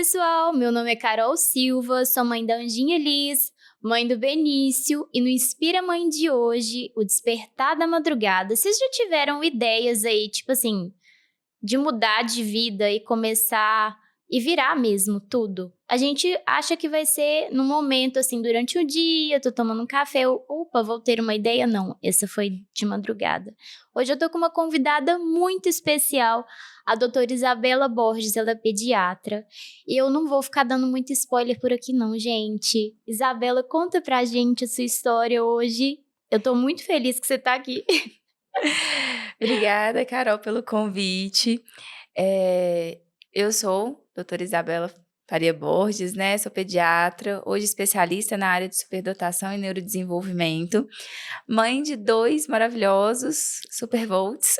pessoal, meu nome é Carol Silva, sou mãe da Anjinha Elis, mãe do Benício, e no Inspira Mãe de hoje, o Despertar da Madrugada. Vocês já tiveram ideias aí, tipo assim, de mudar de vida e começar e virar mesmo tudo? A gente acha que vai ser no momento, assim, durante o dia, tô tomando um café, opa, vou ter uma ideia. Não, essa foi de madrugada. Hoje eu tô com uma convidada muito especial, a doutora Isabela Borges, ela é pediatra. E eu não vou ficar dando muito spoiler por aqui não, gente. Isabela, conta pra gente a sua história hoje. Eu tô muito feliz que você tá aqui. Obrigada, Carol, pelo convite. Eu sou doutora Isabela Faria Borges, né? Sou pediatra, hoje especialista na área de superdotação e neurodesenvolvimento, mãe de 2 maravilhosos supervolts.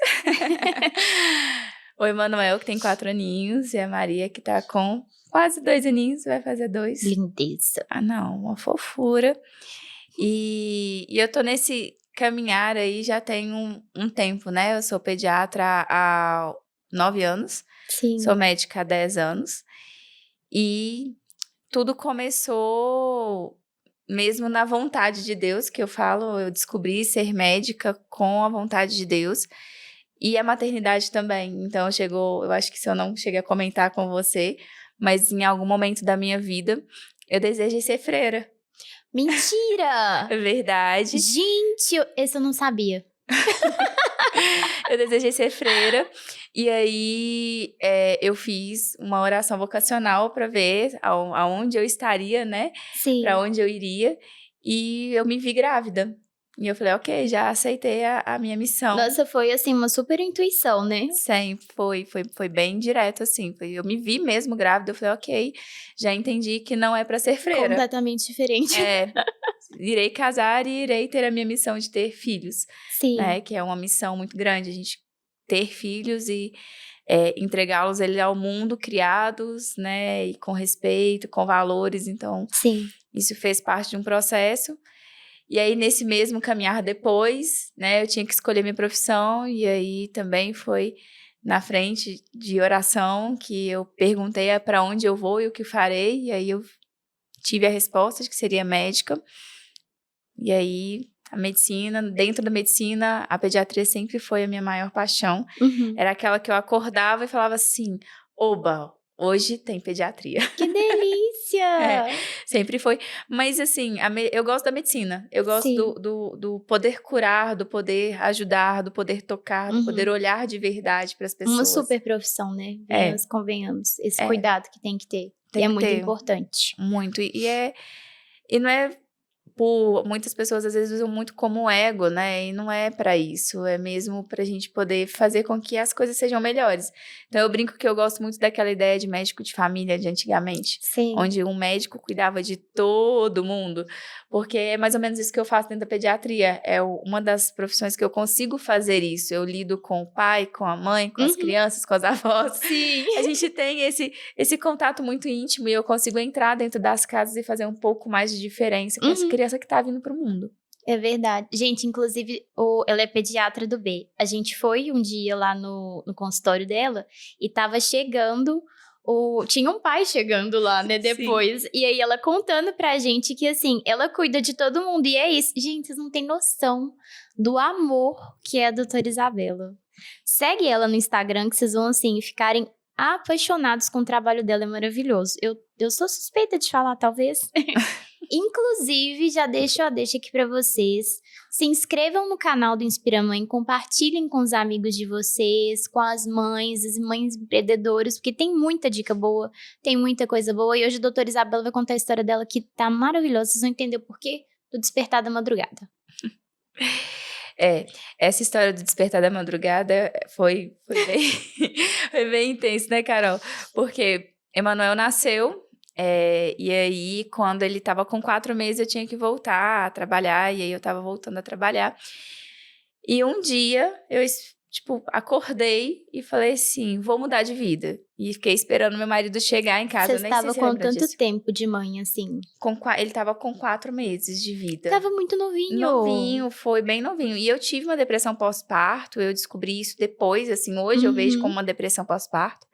O Emanuel, que tem 4 aninhos, e a Maria, que tá com quase 2 aninhos, vai fazer 2. Lindeza. Ah, não, uma fofura. E eu tô nesse caminhar aí já tem um tempo, né? Eu sou pediatra há 9 anos, sou Sim. médica há 10 anos. E tudo começou mesmo na vontade de Deus, que eu falo, eu descobri ser médica com a vontade de Deus. E a maternidade também. Então eu acho que se eu não cheguei a comentar com você, mas em algum momento da minha vida, eu desejei ser freira. Mentira! É verdade. Gente, esse eu não sabia. Eu desejei ser freira. E aí, eu fiz uma oração vocacional para ver aonde eu estaria, né? Para Sim. onde eu iria. E eu me vi grávida. E eu falei, ok, já aceitei a minha missão. Nossa, foi assim, uma super intuição, né? Sim, foi bem direto, assim. Eu me vi mesmo grávida. Eu falei, ok, já entendi que não é para ser freira. Completamente diferente. Irei casar e irei ter a minha missão de ter filhos, né? Sim. Que é uma missão muito grande, a gente ter filhos e entregá-los ao mundo criados, né? E com respeito, com valores. Então, Sim. isso fez parte de um processo. E aí, nesse mesmo caminhar depois, né? Eu tinha que escolher minha profissão e aí também foi na frente de oração que eu perguntei para onde eu vou e o que farei. E aí eu tive a resposta de que seria médica. E aí, a medicina, dentro da medicina, a pediatria sempre foi a minha maior paixão. Uhum. Era aquela que eu acordava e falava assim, oba, hoje tem pediatria. Que delícia! Sempre foi. Mas assim, eu gosto da medicina. Eu gosto Sim. do poder curar, do poder ajudar, do poder tocar, do poder olhar de verdade para as Uma pessoas. super profissão, né? Venhamos, convenhamos. Esse cuidado que tem que ter. Tem E é que muito ter importante. muito. E não é muitas pessoas às vezes usam muito como ego, né? E não é para isso, é mesmo pra gente poder fazer com que as coisas sejam melhores. Então eu brinco que eu gosto muito daquela ideia de médico de família de antigamente, Sim. onde um médico cuidava de todo mundo, porque é mais ou menos isso que eu faço dentro da pediatria, uma das profissões que eu consigo fazer isso, eu lido com o pai, com a mãe, com as crianças, com as avós. Sim. A gente tem esse contato muito íntimo e eu consigo entrar dentro das casas e fazer um pouco mais de diferença com essa criança que tá vindo pro mundo. É verdade. Gente, inclusive, ela é pediatra do B. A gente foi um dia lá no consultório dela e tava chegando, tinha um pai chegando lá, né, depois. E aí ela contando pra gente que, assim, ela cuida de todo mundo. E é isso. Gente, vocês não têm noção do amor que é a doutora Isabela. Segue ela no Instagram que vocês vão, assim, ficarem apaixonados com o trabalho dela. É maravilhoso. Eu sou suspeita de falar, talvez. Inclusive, já deixo a deixa aqui pra vocês. Se inscrevam no canal do Inspira Mãe, compartilhem com os amigos de vocês, com as mães empreendedoras, porque tem muita dica boa, tem muita coisa boa. E hoje a doutora Isabela vai contar a história dela que tá maravilhosa. Vocês vão entender o porquê do Despertar da Madrugada. Essa história do Despertar da Madrugada foi bem, foi bem intenso, né, Carol? Porque Emanuel nasceu, e aí quando ele estava com 4 meses eu tinha que voltar a trabalhar, e aí eu estava voltando a trabalhar. E um dia eu, acordei e falei assim, vou mudar de vida. E fiquei esperando meu marido chegar em casa, Você nem sei estava se com lembra tanto disso. tempo de mãe, assim? Ele estava com 4 meses de vida. Tava muito novinho. Novinho, foi bem novinho. E eu tive uma depressão pós-parto, eu descobri isso depois, assim, hoje eu vejo como uma depressão pós-parto.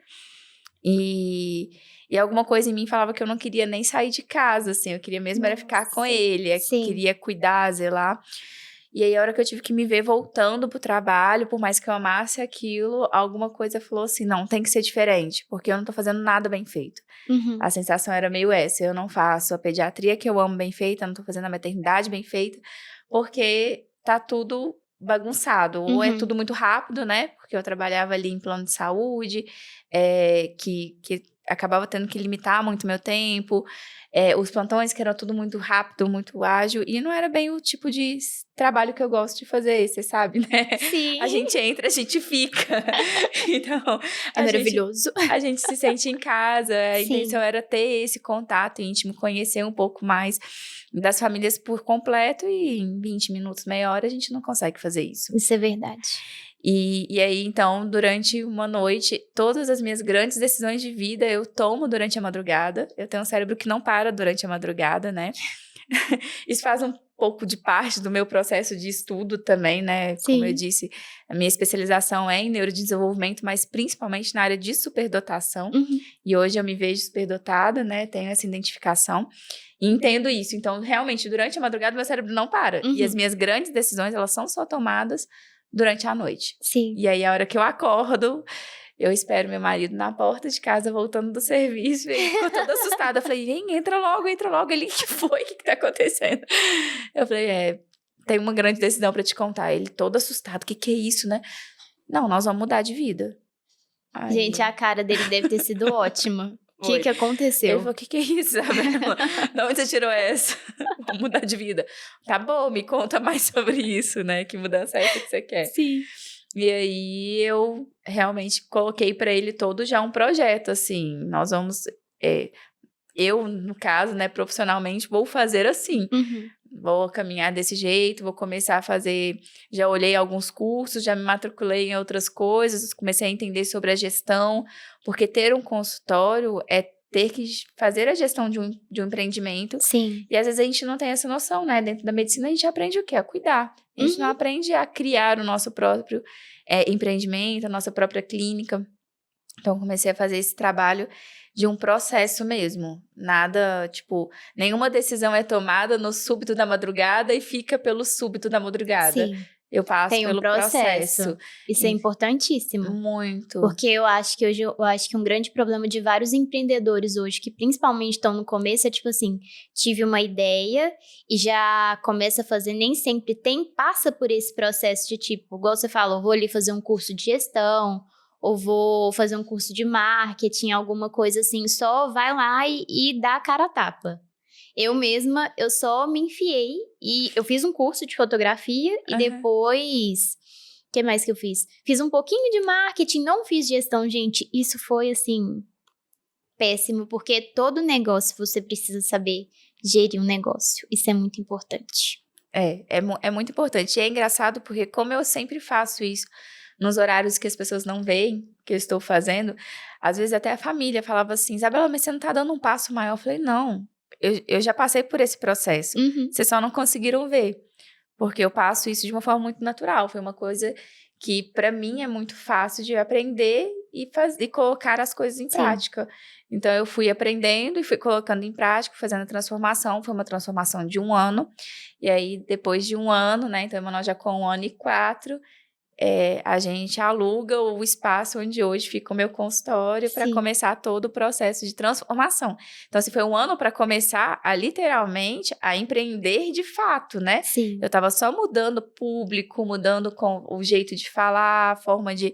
E E alguma coisa em mim falava que eu não queria nem sair de casa, assim. Eu queria mesmo era ficar com ele. Sim. Queria cuidar, zelar. E aí, a hora que eu tive que me ver voltando pro trabalho, por mais que eu amasse aquilo, alguma coisa falou assim, não, tem que ser diferente, porque eu não tô fazendo nada bem feito. Uhum. A sensação era meio essa, eu não faço a pediatria que eu amo bem feita, eu não tô fazendo a maternidade bem feita, porque tá tudo bagunçado, ou é tudo muito rápido, né, porque eu trabalhava ali em plano de saúde, que acabava tendo que limitar muito meu tempo, os plantões que eram tudo muito rápido, muito ágil, e não era bem o tipo de trabalho que eu gosto de fazer, você sabe, né? Sim. A gente entra, a gente fica. Então, É maravilhoso. A gente se sente em casa, a Sim. intenção era ter esse contato íntimo, conhecer um pouco mais das famílias por completo, e em 20 minutos, meia hora, a gente não consegue fazer isso. Isso é verdade. E aí, então, durante uma noite, todas as minhas grandes decisões de vida eu tomo durante a madrugada. Eu tenho um cérebro que não para durante a madrugada, né? Isso faz um pouco de parte do meu processo de estudo também, né? Sim. Como eu disse, a minha especialização é em neurodesenvolvimento, mas principalmente na área de superdotação. E hoje eu me vejo superdotada, né? Tenho essa identificação e entendo isso. Então, realmente, durante a madrugada, meu cérebro não para. E as minhas grandes decisões, elas são só tomadas durante a noite. Sim. E aí, a hora que eu acordo, eu espero meu marido na porta de casa, voltando do serviço, e ele ficou toda assustada. Eu falei, vem, entra logo. Ele, o que foi? O que tá acontecendo? Eu falei, tem uma grande decisão pra te contar. Ele todo assustado, o que é isso, né? Não, nós vamos mudar de vida. Aí, gente, a cara dele deve ter sido ótima. O que aconteceu? Ele falou, o que é isso, Isabela? De onde você tirou essa? Vamos mudar de vida. Tá bom, me conta mais sobre isso, né? Que mudança é essa que você quer? Sim. E aí, eu realmente coloquei pra ele todo já um projeto, assim. Nós vamos... eu, no caso, né, profissionalmente, vou fazer assim. Vou caminhar desse jeito, vou começar a fazer... Já olhei alguns cursos, já me matriculei em outras coisas, comecei a entender sobre a gestão, porque ter um consultório é ter que fazer a gestão de um empreendimento. Sim. E às vezes a gente não tem essa noção, né? Dentro da medicina a gente aprende o quê? A cuidar. A gente não aprende a criar o nosso próprio empreendimento, a nossa própria clínica. Então, comecei a fazer esse trabalho de um processo mesmo. Nada, tipo, nenhuma decisão é tomada no súbito da madrugada e fica pelo súbito da madrugada. Sim. Eu passo Tem um pelo processo. Isso é importantíssimo. Muito. Porque eu acho que um grande problema de vários empreendedores hoje, que principalmente estão no começo, é tipo assim, tive uma ideia e já começa a fazer, nem sempre passa por esse processo de tipo, igual você falou, vou ali fazer um curso de gestão, ou vou fazer um curso de marketing, alguma coisa assim, só vai lá e dá a cara a tapa. Eu mesma, eu só me enfiei e eu fiz um curso de fotografia e depois... O que mais que eu fiz? Fiz um pouquinho de marketing, não fiz gestão, gente. Isso foi, assim, péssimo, porque todo negócio você precisa saber gerir um negócio. Isso é muito importante. É muito importante. E é engraçado porque como eu sempre faço isso nos horários que as pessoas não veem que eu estou fazendo, às vezes até a família falava assim, Isabela, mas você não tá dando um passo maior? Eu falei, não, eu já passei por esse processo. Vocês só não conseguiram ver. Porque eu passo isso de uma forma muito natural. Foi uma coisa que, para mim, é muito fácil de aprender e colocar as coisas em prática. Então, eu fui aprendendo e fui colocando em prática, fazendo a transformação. Foi uma transformação de 1 ano. E aí, depois de 1 ano, né? Então, Emanuel já com 1 ano e 4... a gente aluga o espaço onde hoje fica o meu consultório para começar todo o processo de transformação. Então, assim, foi 1 ano para começar a, literalmente, a empreender de fato, né? Sim. Eu estava só mudando o público, mudando com o jeito de falar, a forma de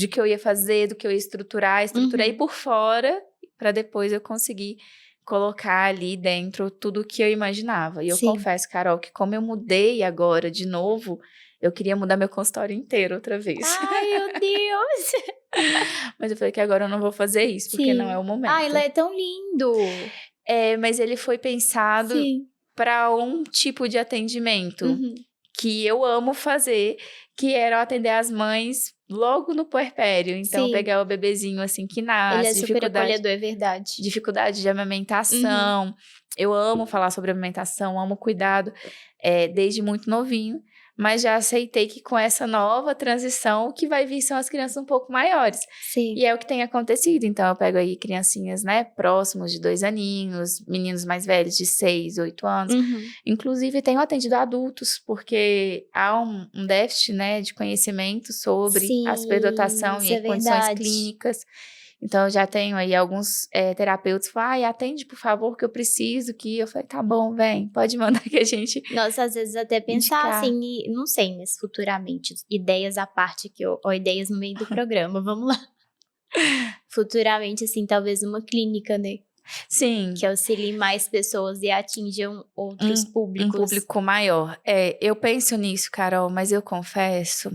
que eu ia fazer, do que eu ia estruturar. Estruturei por fora para depois eu conseguir colocar ali dentro tudo o que eu imaginava. E eu confesso, Carol, que como eu mudei agora de novo... Eu queria mudar meu consultório inteiro outra vez. Ai, meu Deus! Mas eu falei que agora eu não vou fazer isso, porque não é o momento. Ah, ele é tão lindo! Mas ele foi pensado para um tipo de atendimento que eu amo fazer, que era atender as mães logo no puerpério. Então, pegar o bebezinho assim que nasce. Ele é super acolhedor, é verdade. Dificuldade de amamentação. Eu amo falar sobre amamentação, amo cuidado desde muito novinho. mas já aceitei que com essa nova transição, o que vai vir são as crianças um pouco maiores. Sim. E é o que tem acontecido. Então, eu pego aí criancinhas, né, próximos de 2 aninhos, meninos mais velhos de 6, 8 anos. Inclusive, tenho atendido adultos, porque há um déficit, né, de conhecimento sobre a superdotação e condições clínicas. Então, eu já tenho aí alguns terapeutas que falam, atende, por favor, que eu preciso, que eu falei, tá bom, vem, pode mandar que a gente... Nossa, às vezes até pensar indicar. assim, não sei, mas futuramente, ideias à parte, ou ideias no meio do programa, vamos lá. Futuramente, assim, talvez uma clínica, né? Sim. Que auxilie mais pessoas e atinjam outros públicos. Um público maior. Eu penso nisso, Carol, mas eu confesso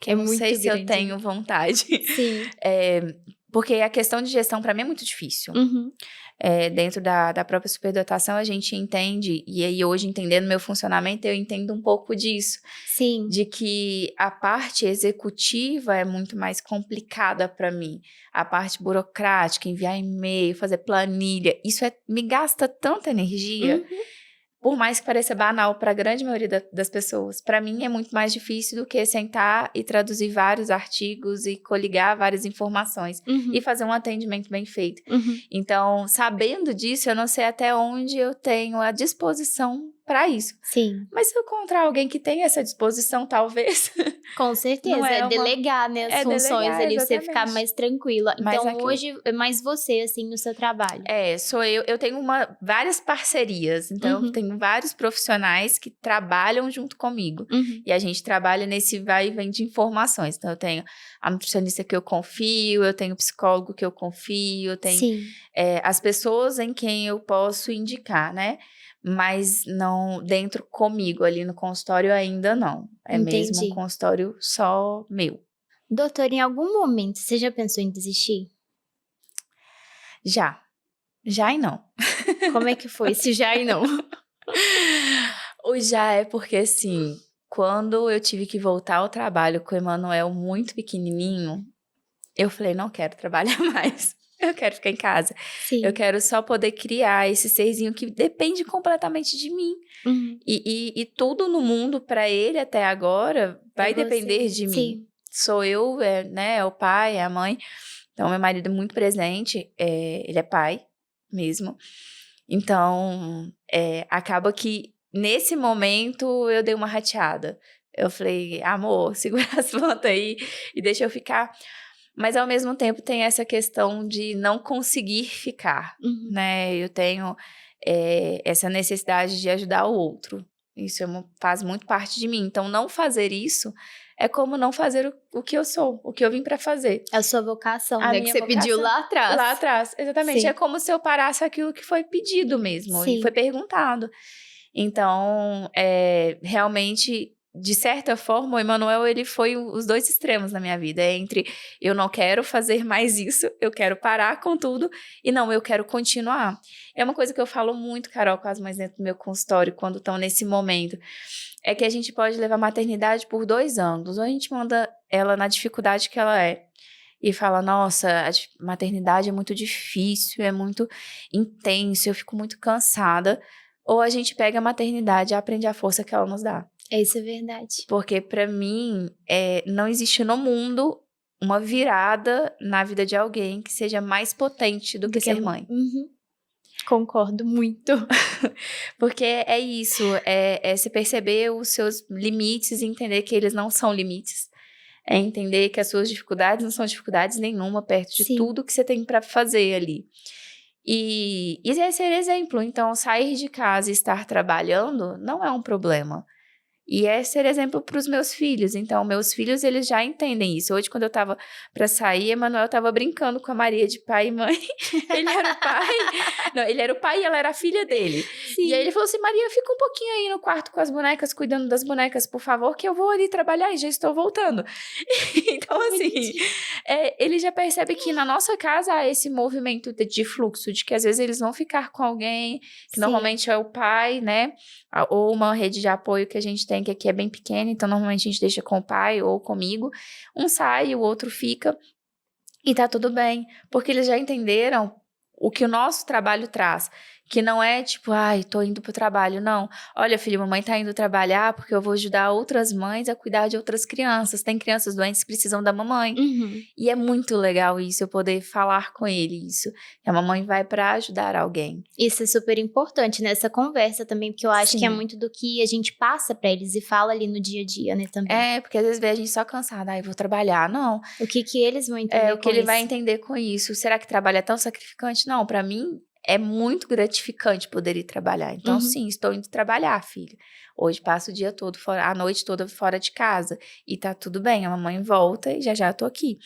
que eu não sei se eu tenho vontade. Sim. Porque a questão de gestão, para mim, é muito difícil. Dentro da própria superdotação, a gente entende, e aí hoje, entendendo meu funcionamento, eu entendo um pouco disso. Sim. De que a parte executiva é muito mais complicada para mim. A parte burocrática, enviar e-mail, fazer planilha, isso me gasta tanta energia. Por mais que pareça banal para a grande maioria das pessoas, para mim é muito mais difícil do que sentar e traduzir vários artigos e coligar várias informações e fazer um atendimento bem feito. Então, sabendo disso, eu não sei até onde eu tenho a disposição para isso. Sim. Mas se eu encontrar alguém que tem essa disposição, talvez... Com certeza, delegar, né, as funções ali, pra você ficar mais tranquila. Então, hoje é mais você, assim, no seu trabalho. Sou eu. Eu tenho várias parcerias. Então, eu tenho vários profissionais que trabalham junto comigo. E a gente trabalha nesse vai e vem de informações. Então, eu tenho a nutricionista que eu confio, eu tenho o psicólogo que eu confio, eu tenho as pessoas em quem eu posso indicar, né? Mas não dentro comigo, ali no consultório ainda não. Mesmo um consultório só meu. Doutora, em algum momento você já pensou em desistir? Já e não. Como é que foi esse já e não? O já é porque, assim, quando eu tive que voltar ao trabalho com o Emanuel muito pequenininho, eu falei, não quero trabalhar mais. Eu quero ficar em casa. Sim. Eu quero só poder criar esse serzinho que depende completamente de mim. E tudo no mundo, para ele até agora, vai depender de mim. Sou eu, né? O pai, a mãe. Então, meu marido é muito presente. Ele é pai mesmo. Então, acaba que nesse momento eu dei uma rateada. Eu falei, amor, segura as pontas aí e deixa eu ficar... Mas, ao mesmo tempo, tem essa questão de não conseguir ficar, né? Eu tenho essa necessidade de ajudar o outro. Isso faz muito parte de mim. Então, não fazer isso é como não fazer o que eu sou, o que eu vim para fazer. A sua vocação, né? Que você pediu lá atrás. Lá atrás, exatamente. Sim. É como se eu parasse aquilo que foi pedido mesmo, e foi perguntado. Então, realmente... De certa forma, o Emanuel, ele foi os dois extremos na minha vida. Entre eu não quero fazer mais isso, eu quero parar com tudo, e não, eu quero continuar. É uma coisa que eu falo muito, Carol, com as mães dentro do meu consultório, quando estão nesse momento, é que a gente pode levar a maternidade por 2 ângulos. Ou a gente manda ela na dificuldade que ela é, e fala, nossa, a maternidade é muito difícil, é muito intenso, eu fico muito cansada. Ou a gente pega a maternidade e aprende a força que ela nos dá. Isso é verdade. Porque, pra mim, não existe no mundo uma virada na vida de alguém que seja mais potente do que ser mãe. Concordo muito. Porque é isso, se perceber os seus limites e entender que eles não são limites. É entender que as suas dificuldades não são dificuldades nenhuma perto de tudo que você tem pra fazer ali. E é ser exemplo. Então, sair de casa e estar trabalhando não é um problema. E é ser exemplo para os meus filhos. Então, meus filhos, eles já entendem isso. Hoje, quando eu tava para sair, Emanuel tava brincando com a Maria de pai e mãe. Ele era o pai. Não, ele era o pai e ela era a filha dele. Sim. E aí ele falou assim, Maria, fica um pouquinho aí no quarto com as bonecas, cuidando das bonecas, por favor, que eu vou ali trabalhar e já estou voltando. Então, assim, ele já percebe que na nossa casa há esse movimento de fluxo, de que às vezes eles vão ficar com alguém, que normalmente é o pai, né? Ou uma rede de apoio que a gente tem, que aqui é bem pequena, então normalmente a gente deixa com o pai ou comigo. Um sai, o outro fica, e tá tudo bem, porque eles já entenderam o que o nosso trabalho traz, Que não é tipo, ai, tô indo pro trabalho, não. Olha, filho, mamãe tá indo trabalhar porque eu vou ajudar outras mães a cuidar de outras crianças. Tem crianças doentes que precisam da mamãe. Uhum. E é muito legal isso, eu poder falar com ele isso. Que a mamãe vai pra ajudar alguém. Isso é super importante nessa conversa também, porque eu acho que é Sim. muito do que a gente passa pra eles e fala ali no dia a dia, né, também. É, porque às vezes vê a gente só cansada, ai, vou trabalhar. Não, O que eles vão entender o que ele com vai isso? entender com isso. Será que trabalho é tão sacrificante? Não, pra mim é muito gratificante poder ir trabalhar. Então, Uhum. sim, estou indo trabalhar, filha. Hoje passo o dia todo fora, a noite toda fora de casa. E tá tudo bem, a mamãe volta e já tô aqui.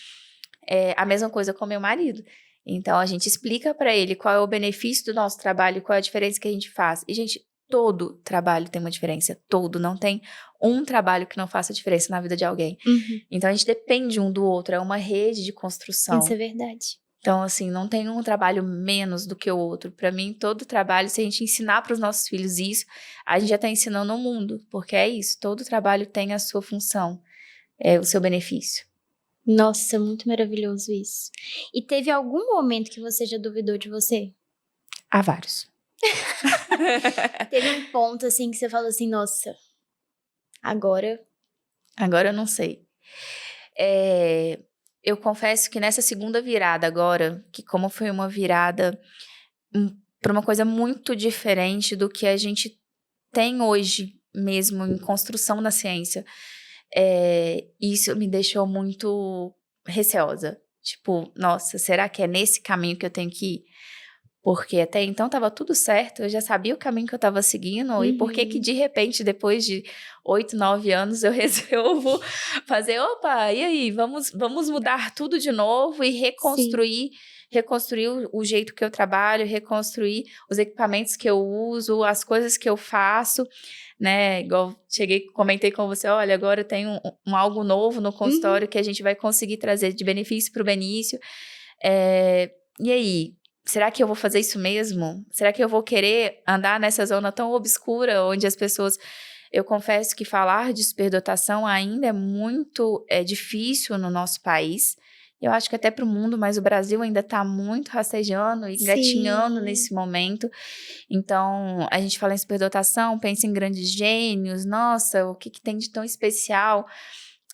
É a mesma coisa com meu marido. Então, a gente explica pra ele qual é o benefício do nosso trabalho, qual é a diferença que a gente faz. E, gente, todo trabalho tem uma diferença. Todo. Não tem um trabalho que não faça diferença na vida de alguém. Uhum. Então, a gente depende um do outro. É uma rede de construção. Isso é verdade. Então, assim, não tem um trabalho menos do que o outro. Para mim, todo trabalho, se a gente ensinar para os nossos filhos isso, a gente já está ensinando o mundo, porque é isso, todo trabalho tem a sua função, o seu benefício. Nossa, muito maravilhoso isso. E teve algum momento que você já duvidou de você? Há vários. Teve um ponto, assim, que você falou assim, nossa, agora... Agora eu não sei. Eu confesso que nessa segunda virada agora, que como foi uma virada para uma coisa muito diferente do que a gente tem hoje mesmo em construção na ciência, isso me deixou muito receosa. Tipo, nossa, será que é nesse caminho que eu tenho que ir? Porque até então estava tudo certo, eu já sabia o caminho que eu estava seguindo, e por que de repente, depois de 8, 9 anos, eu resolvo fazer, opa, e aí, vamos mudar tudo de novo e reconstruir o jeito que eu trabalho, reconstruir os equipamentos que eu uso, as coisas que eu faço, né? Igual comentei com você, olha, agora eu tenho algo novo no consultório que a gente vai conseguir trazer de benefício para o Benício. E aí? Será que eu vou fazer isso mesmo? Será que eu vou querer andar nessa zona tão obscura onde as pessoas... Eu confesso que falar de superdotação ainda é muito difícil no nosso país. Eu acho que até para o mundo, mas o Brasil ainda está muito rastejando e engatinhando nesse momento. Então, a gente fala em superdotação, pensa em grandes gênios. Nossa, o que tem de tão especial?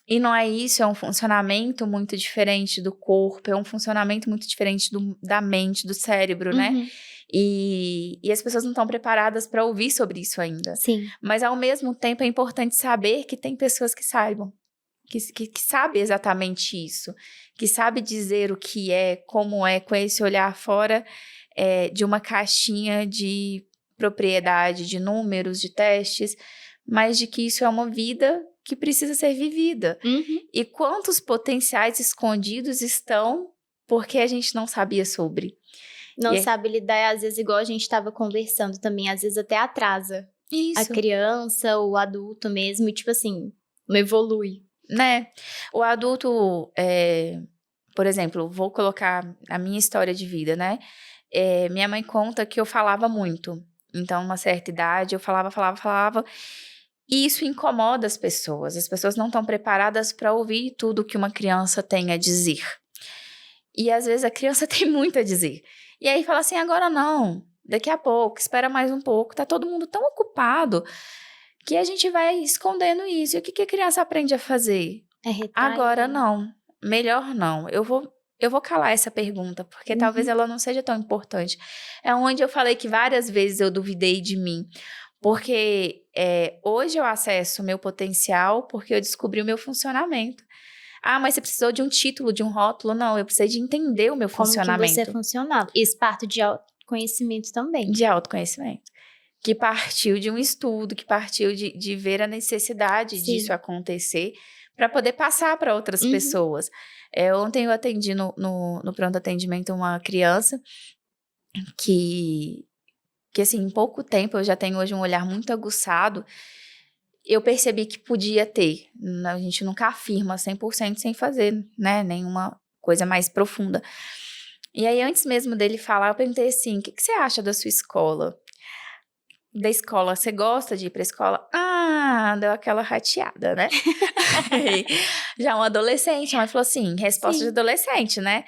E não é isso, é um funcionamento muito diferente do corpo, é um funcionamento muito diferente da mente, do cérebro, né? E as pessoas não estão preparadas para ouvir sobre isso ainda. Sim. Mas, ao mesmo tempo, é importante saber que tem pessoas que saibam, que sabem exatamente isso, que sabem dizer o que é, como é, com esse olhar fora de uma caixinha de propriedade, de números, de testes, mas de que isso é uma vida que precisa ser vivida. E quantos potenciais escondidos estão porque a gente não sabia sobre. Não sabe lidar, às vezes, igual a gente estava conversando também, às vezes até atrasa a criança, o adulto mesmo, e tipo assim, não evolui. Né? O adulto, por exemplo, vou colocar a minha história de vida, né? Minha mãe conta que eu falava muito. Então, uma certa idade, eu falava. E isso incomoda as pessoas. As pessoas não estão preparadas para ouvir tudo que uma criança tem a dizer. E às vezes a criança tem muito a dizer. E aí fala assim, agora não, daqui a pouco, espera mais um pouco. Tá todo mundo tão ocupado que a gente vai escondendo isso. E o que a criança aprende a fazer? Agora não, melhor não. Eu vou calar essa pergunta, porque talvez ela não seja tão importante. É onde eu falei que várias vezes eu duvidei de mim. Porque hoje eu acesso o meu potencial porque eu descobri o meu funcionamento. Ah, mas você precisou de um título, de um rótulo? Não, eu precisei de entender o meu funcionamento. Como que você funcionava. Isso parte de autoconhecimento também. De autoconhecimento. Que partiu de um estudo, que partiu de ver a necessidade disso acontecer para poder passar para outras pessoas. Ontem eu atendi no pronto atendimento uma criança que assim, em pouco tempo, eu já tenho hoje um olhar muito aguçado, eu percebi que podia ter. A gente nunca afirma 100% sem fazer, né, nenhuma coisa mais profunda. E aí, antes mesmo dele falar, eu perguntei assim, o que você acha da sua escola? Da escola, você gosta de ir pra escola? Ah, deu aquela rateada, né? Já um adolescente, mas falou assim, resposta de adolescente, né?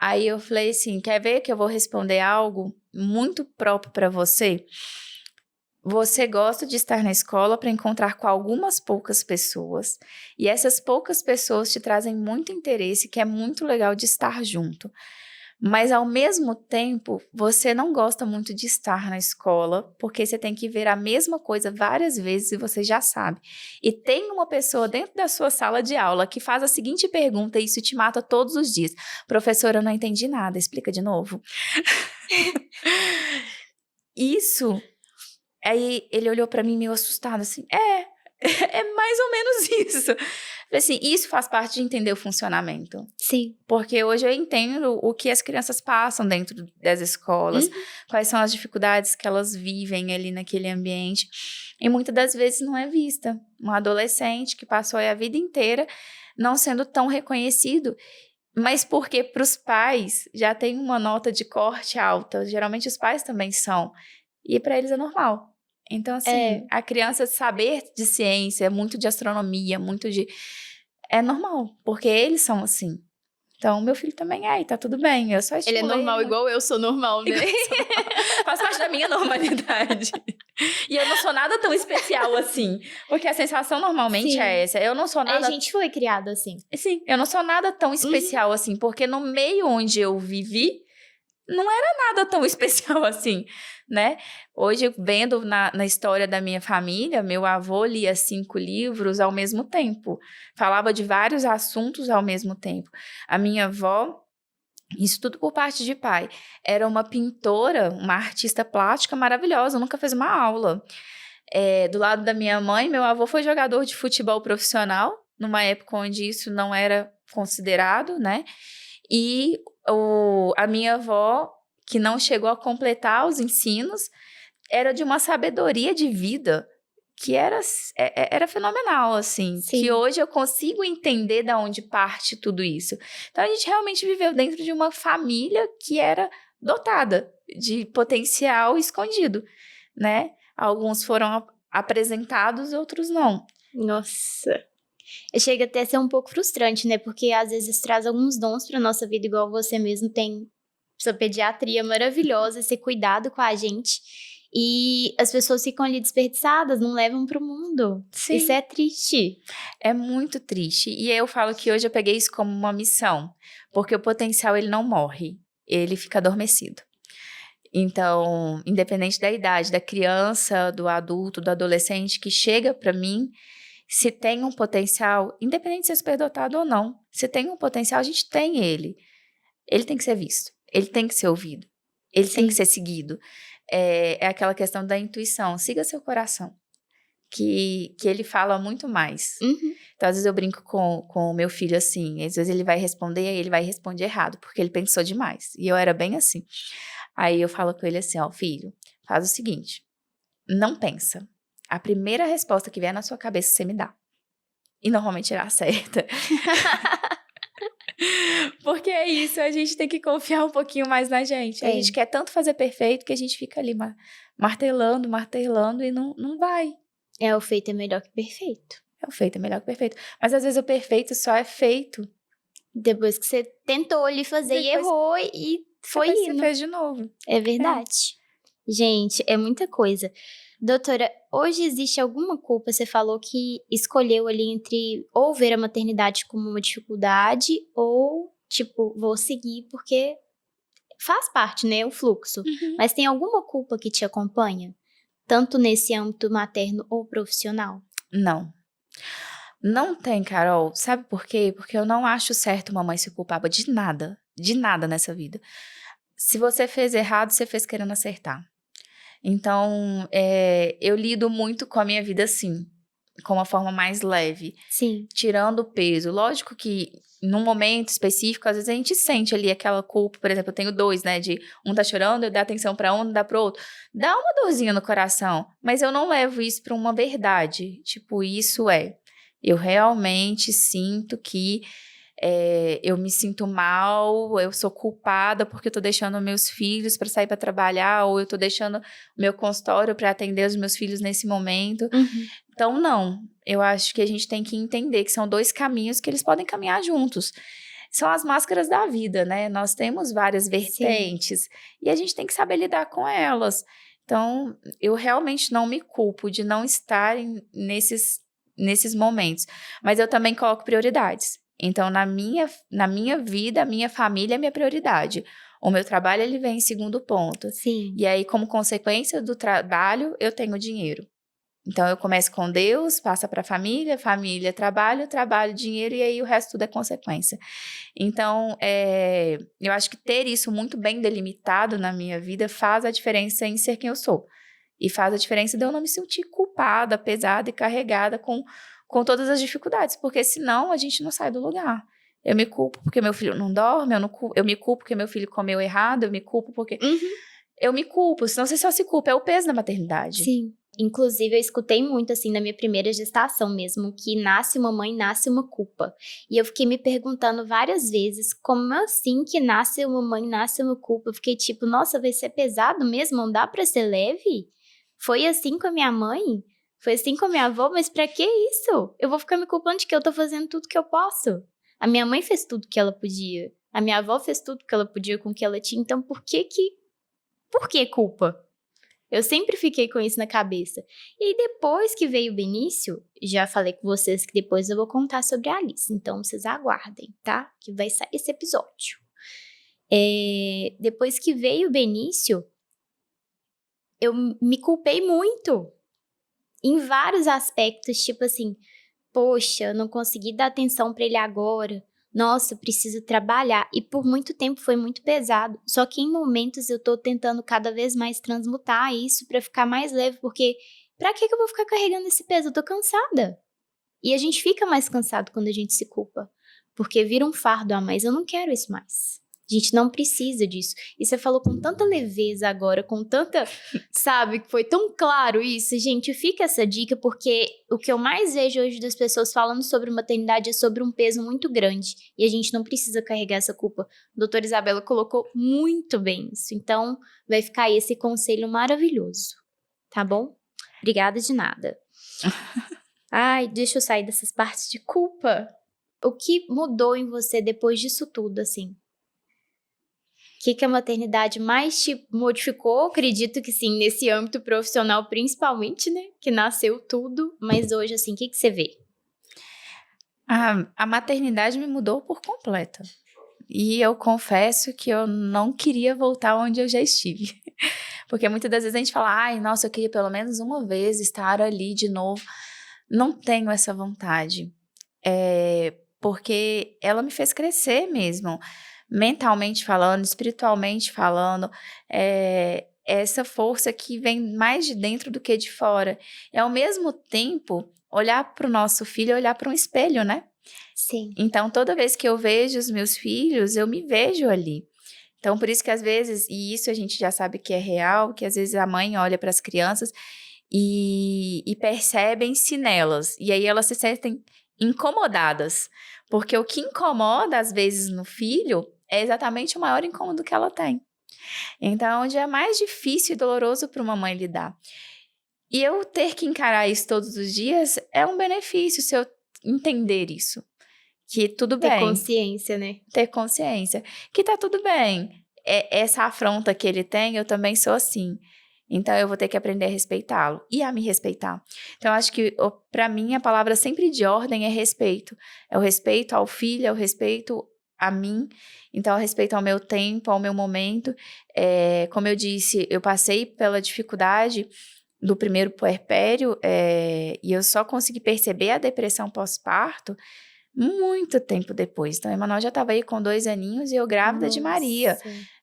Aí eu falei assim, quer ver que eu vou responder algo muito próprio para você? Você gosta de estar na escola para encontrar com algumas poucas pessoas, e essas poucas pessoas te trazem muito interesse, que é muito legal de estar junto. Mas, ao mesmo tempo, você não gosta muito de estar na escola, porque você tem que ver a mesma coisa várias vezes e você já sabe. E tem uma pessoa dentro da sua sala de aula que faz a seguinte pergunta e isso te mata todos os dias. Professora, eu não entendi nada, explica de novo. Isso. Aí ele olhou pra mim meio assustado, assim, é mais ou menos isso. Falei assim, isso faz parte de entender o funcionamento. Sim. Porque hoje eu entendo o que as crianças passam dentro das escolas, quais são as dificuldades que elas vivem ali naquele ambiente. E muitas das vezes não é vista. Um adolescente que passou a vida inteira não sendo tão reconhecido, mas porque para os pais já tem uma nota de corte alta. Geralmente os pais também são. E para eles é normal. Então, assim, a criança saber de ciência, muito de astronomia, muito de... É normal, porque eles são assim. Então, meu filho também é, e tá tudo bem. Eu só Ele é normal igual eu sou normal, né? Faz parte da minha normalidade. E eu não sou nada tão especial assim. Porque a sensação normalmente é essa. Eu não sou nada... A gente foi criado assim. Sim, eu não sou nada tão especial assim. Porque no meio onde eu vivi, não era nada tão especial assim, né? Hoje, vendo na história da minha família, meu avô lia 5 livros ao mesmo tempo. Falava de vários assuntos ao mesmo tempo. A minha avó, isso tudo por parte de pai, era uma pintora, uma artista plástica maravilhosa, nunca fez uma aula. Do lado da minha mãe, meu avô foi jogador de futebol profissional, numa época onde isso não era considerado, né? E a minha avó, que não chegou a completar os ensinos, era de uma sabedoria de vida que era fenomenal, assim. Sim. Que hoje eu consigo entender de onde parte tudo isso. Então, a gente realmente viveu dentro de uma família que era dotada de potencial escondido, né? Alguns foram apresentados, outros não. Nossa. Chega até a ser um pouco frustrante, né? Porque às vezes traz alguns dons pra nossa vida, igual você mesmo tem sua pediatria maravilhosa, esse cuidado com a gente. E as pessoas ficam ali desperdiçadas, não levam pro mundo. Sim. Isso é triste. É muito triste. E eu falo que hoje eu peguei isso como uma missão. Porque o potencial, ele não morre. Ele fica adormecido. Então, independente da idade, da criança, do adulto, do adolescente que chega para mim, se tem um potencial, independente de ser superdotado ou não, se tem um potencial, a gente tem ele. Ele tem que ser visto, ele tem que ser ouvido, ele tem que ser seguido. É aquela questão da intuição, siga seu coração, que ele fala muito mais. Então, às vezes eu brinco com o meu filho assim, às vezes ele vai responder, aí ele vai responder errado, porque ele pensou demais. E eu era bem assim. Aí eu falo com ele assim, ó, filho, faz o seguinte, não pensa. A primeira resposta que vier na sua cabeça, você me dá. E normalmente ela acerta. Porque é isso, a gente tem que confiar um pouquinho mais na gente. A gente quer tanto fazer perfeito que a gente fica ali martelando e não vai. O feito é melhor que perfeito. O feito é melhor que perfeito. Mas às vezes o perfeito só é feito depois que você tentou ali fazer e errou e foi indo. Você fez de novo. É verdade. Gente, é muita coisa. Doutora, hoje existe alguma culpa? Você falou que escolheu ali entre ou ver a maternidade como uma dificuldade ou, tipo, vou seguir porque faz parte, né, o fluxo. Mas tem alguma culpa que te acompanha? Tanto nesse âmbito materno ou profissional? Não. Não tem, Carol. Sabe por quê? Porque eu não acho certo uma mãe se culpar de nada nessa vida. Se você fez errado, você fez querendo acertar. Então, eu lido muito com a minha vida assim, com uma forma mais leve. Sim. Tirando o peso. Lógico que, num momento específico, às vezes a gente sente ali aquela culpa. Por exemplo, eu tenho 2, né? De um tá chorando, eu dou atenção pra um, não dá pro outro. Dá uma dorzinha no coração. Mas eu não levo isso pra uma verdade. Tipo, isso eu realmente sinto que eu me sinto mal, eu sou culpada porque eu tô deixando meus filhos para sair para trabalhar, ou eu tô deixando o meu consultório para atender os meus filhos nesse momento. Então, não. Eu acho que a gente tem que entender que são 2 caminhos que eles podem caminhar juntos. são as máscaras da vida, né? Nós temos várias vertentes e a gente tem que saber lidar com elas. Então, eu realmente não me culpo de não estar nesses momentos, mas eu também coloco prioridades. Então, na minha vida, a minha família é minha prioridade. O meu trabalho, ele vem em segundo ponto. Sim. E aí, como consequência do trabalho, eu tenho dinheiro. Então, eu começo com Deus, passa para a família, trabalho, dinheiro, e aí o resto tudo é consequência. Então, eu acho que ter isso muito bem delimitado na minha vida faz a diferença em ser quem eu sou. E faz a diferença de eu não me sentir culpada, pesada e carregada com todas as dificuldades, porque senão a gente não sai do lugar. Eu me culpo porque meu filho não dorme, eu me culpo porque meu filho comeu errado, eu me culpo porque... Eu me culpo, senão você só se culpa, é o peso da maternidade. Sim. Inclusive, eu escutei muito, assim, na minha primeira gestação mesmo, que nasce uma mãe, nasce uma culpa. E eu fiquei me perguntando várias vezes, como assim que nasce uma mãe, nasce uma culpa? Eu fiquei tipo, nossa, vai ser pesado mesmo? Não dá pra ser leve? Foi assim com a minha mãe? Foi assim com a minha avó? Mas pra que isso? Eu vou ficar me culpando de que eu tô fazendo tudo que eu posso. A minha mãe fez tudo que ela podia. A minha avó fez tudo que ela podia com o que ela tinha. Então, por que culpa? Eu sempre fiquei com isso na cabeça. E aí, depois que veio o Benício, já falei com vocês que depois eu vou contar sobre a Alice. Então, vocês aguardem, tá? Que vai sair esse episódio. Depois que veio o Benício, eu me culpei muito. Em vários aspectos, tipo assim, poxa, eu não consegui dar atenção pra ele agora. Nossa, eu preciso trabalhar. E por muito tempo foi muito pesado. Só que em momentos eu tô tentando cada vez mais transmutar isso pra ficar mais leve, porque pra que eu vou ficar carregando esse peso? Eu tô cansada. E a gente fica mais cansado quando a gente se culpa, porque vira um fardo a mais. Eu não quero isso mais. A gente não precisa disso. E você falou com tanta leveza agora, com tanta, sabe, que foi tão claro isso. Gente, fica essa dica, porque o que eu mais vejo hoje das pessoas falando sobre maternidade é sobre um peso muito grande. E a gente não precisa carregar essa culpa. A doutora Isabela colocou muito bem isso. Então, vai ficar aí esse conselho maravilhoso. Tá bom? Obrigada de nada. Ai, deixa eu sair dessas partes de culpa. O que mudou em você depois disso tudo, assim? O que a maternidade mais te modificou? Acredito que sim, nesse âmbito profissional principalmente, né? Que nasceu tudo, mas hoje, assim, o que você vê? A maternidade me mudou por completo. E eu confesso que eu não queria voltar onde eu já estive. Porque muitas das vezes a gente fala, ai, nossa, eu queria pelo menos uma vez estar ali de novo. Não tenho essa vontade. Porque ela me fez crescer mesmo. Mentalmente falando, espiritualmente falando, essa força que vem mais de dentro do que de fora. E ao mesmo tempo, olhar para o nosso filho, olhar para um espelho, né? Sim. Então, toda vez que eu vejo os meus filhos, eu me vejo ali. Então, por isso que às vezes, e isso a gente já sabe que é real, que às vezes a mãe olha para as crianças e percebem-se nelas. E aí elas se sentem incomodadas. Porque o que incomoda, às vezes, no filho é exatamente o maior incômodo que ela tem. Então, onde é mais difícil e doloroso para uma mãe lidar. E eu ter que encarar isso todos os dias é um benefício se eu entender isso. Que tudo bem. Ter consciência, né? Ter consciência. Que tá tudo bem. Essa afronta que ele tem, eu também sou assim. Então, eu vou ter que aprender a respeitá-lo e a me respeitar. Então, eu acho que, para mim, a palavra sempre de ordem é respeito. É o respeito ao filho, é o respeito a mim. Então, é o respeito ao meu tempo, ao meu momento. Como eu disse, eu passei pela dificuldade do primeiro puerpério e eu só consegui perceber a depressão pós-parto muito tempo depois. Então, Emanuel já estava aí com 2 aninhos e eu grávida de Maria.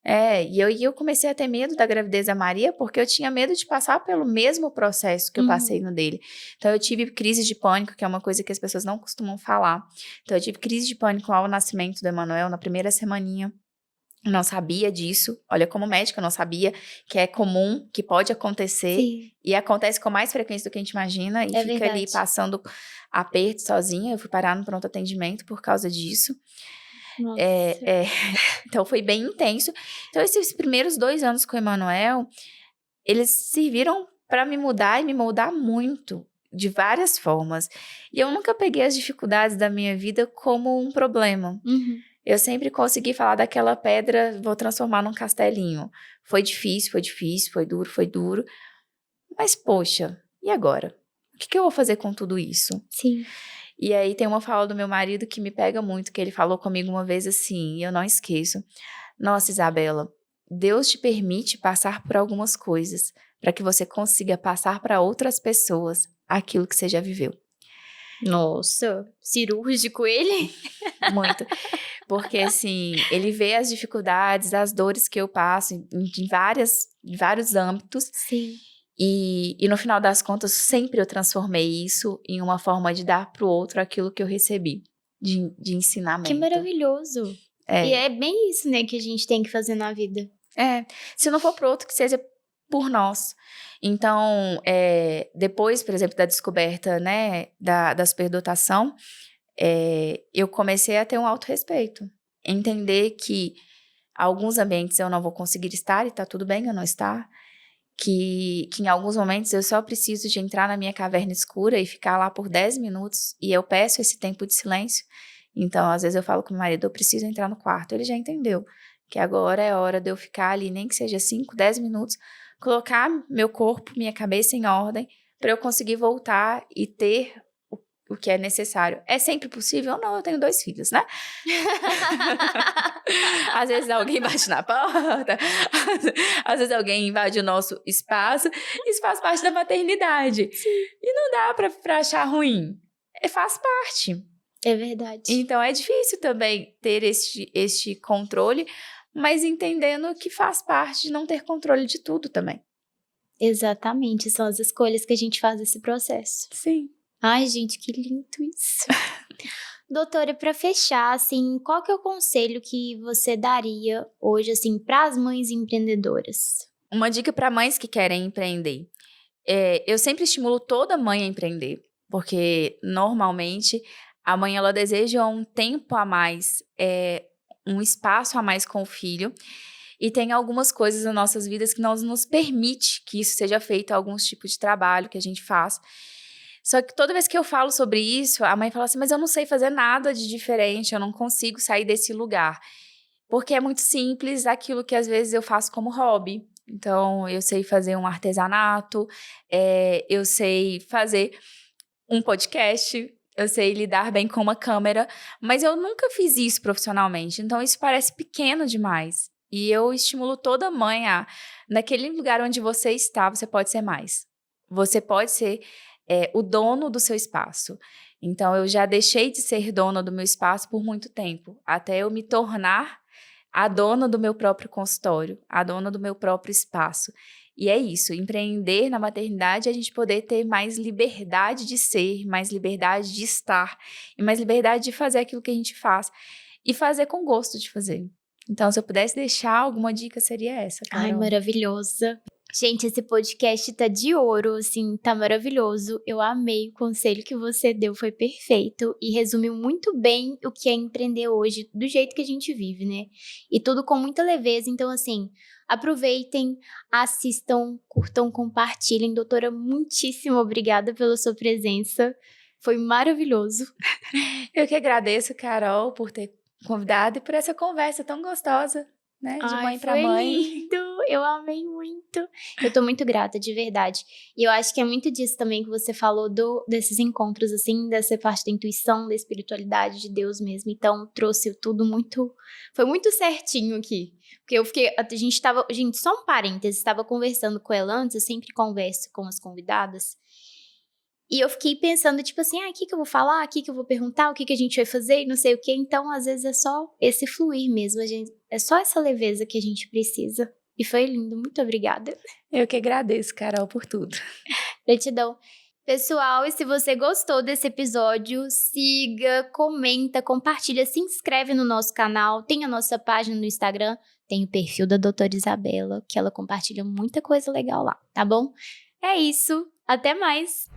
E eu comecei a ter medo da gravidez da Maria porque eu tinha medo de passar pelo mesmo processo que eu passei no dele. Então, eu tive crise de pânico, que é uma coisa que as pessoas não costumam falar. Então, eu tive crise de pânico ao nascimento do Emanuel, na primeira semaninha. Não sabia disso. Olha, como médica, eu não sabia que é comum, que pode acontecer. Sim. E acontece com mais frequência do que a gente imagina. E fica verdade. ali passando aperto sozinha. Eu fui parar no pronto atendimento por causa disso. Nossa. Então, foi bem intenso. Então, esses primeiros 2 anos com o Emanuel, eles serviram para me mudar e me moldar muito, de várias formas. E eu nunca peguei as dificuldades da minha vida como um problema. eu sempre consegui falar daquela pedra, vou transformar num castelinho. Foi difícil, foi duro. Mas, poxa, e agora? O que eu vou fazer com tudo isso? Sim. E aí tem uma fala do meu marido que me pega muito, que ele falou comigo uma vez assim, e eu não esqueço. Nossa, Isabela, Deus te permite passar por algumas coisas para que você consiga passar para outras pessoas aquilo que você já viveu. Nossa, cirúrgico ele? Muito. Porque, assim, ele vê as dificuldades, as dores que eu passo em vários âmbitos. Sim. E no final das contas, sempre eu transformei isso em uma forma de dar pro outro aquilo que eu recebi, de ensinamento. Que maravilhoso. E é bem isso, né, que a gente tem que fazer na vida. Se não for pro outro, que seja por nós. Então, depois, por exemplo, da descoberta, né, da superdotação, eu comecei a ter um autorrespeito. Entender que alguns ambientes eu não vou conseguir estar e tá tudo bem eu não estar. Que em alguns momentos eu só preciso de entrar na minha caverna escura e ficar lá por 10 minutos e eu peço esse tempo de silêncio. Então, às vezes eu falo com o meu marido, eu preciso entrar no quarto. Ele já entendeu que agora é hora de eu ficar ali, nem que seja 5, 10 minutos, colocar meu corpo, minha cabeça em ordem, para eu conseguir voltar e ter o que é necessário. É sempre possível? Não, eu tenho 2 filhos, né? Às vezes alguém bate na porta, às vezes alguém invade o nosso espaço, isso faz parte da maternidade. Sim. E não dá pra achar ruim. Faz parte. É verdade. Então é difícil também ter este controle, mas entendendo que faz parte de não ter controle de tudo também. Exatamente, são as escolhas que a gente faz nesse processo. Sim. Ai, gente, que lindo isso. Doutora, para fechar, assim, qual que é o conselho que você daria hoje, assim, para as mães empreendedoras? Uma dica para mães que querem empreender. Eu sempre estimulo toda mãe a empreender, porque normalmente a mãe ela deseja um tempo a mais, um espaço a mais com o filho, e tem algumas coisas nas nossas vidas que não nos permite que isso seja feito, alguns tipos de trabalho que a gente faz. Só que toda vez que eu falo sobre isso, a mãe fala assim, mas eu não sei fazer nada de diferente, eu não consigo sair desse lugar. Porque é muito simples aquilo que às vezes eu faço como hobby. Então, eu sei fazer um artesanato, eu sei fazer um podcast, eu sei lidar bem com uma câmera, mas eu nunca fiz isso profissionalmente. Então, isso parece pequeno demais. E eu estimulo toda mãe naquele lugar onde você está, você pode ser mais. Você pode ser o dono do seu espaço. Então, eu já deixei de ser dona do meu espaço por muito tempo, até eu me tornar a dona do meu próprio consultório, a dona do meu próprio espaço. E é isso, empreender na maternidade é a gente poder ter mais liberdade de ser, mais liberdade de estar, e mais liberdade de fazer aquilo que a gente faz, e fazer com gosto de fazer. Então, se eu pudesse deixar alguma dica, seria essa, Carol. Ai, maravilhosa. Gente, esse podcast tá de ouro, assim, tá maravilhoso. Eu amei o conselho que você deu, foi perfeito e resumiu muito bem o que é empreender hoje, do jeito que a gente vive, né? E tudo com muita leveza, então assim, aproveitem, assistam, curtam, compartilhem. Doutora, muitíssimo obrigada pela sua presença, foi maravilhoso. Eu que agradeço, Carol, por ter convidado e por essa conversa tão gostosa. Né? De mãe pra mãe. Lindo, eu amei muito. Eu tô muito grata, de verdade. E eu acho que é muito disso também que você falou desses encontros, assim, dessa parte da intuição, da espiritualidade de Deus mesmo. Então, trouxe tudo muito... Foi muito certinho aqui. Porque eu fiquei... Gente, só um parênteses, estava conversando com ela antes, eu sempre converso com as convidadas. E eu fiquei pensando, tipo assim, o que eu vou falar, o que eu vou perguntar, o que a gente vai fazer, e não sei o quê. Então, às vezes, é só esse fluir mesmo. É só essa leveza que a gente precisa. E foi lindo, muito obrigada. Eu que agradeço, Carol, por tudo. Gratidão. Pessoal, e se você gostou desse episódio, siga, comenta, compartilha, se inscreve no nosso canal. Tem a nossa página no Instagram, tem o perfil da doutora Isabela, que ela compartilha muita coisa legal lá, tá bom? É isso, até mais!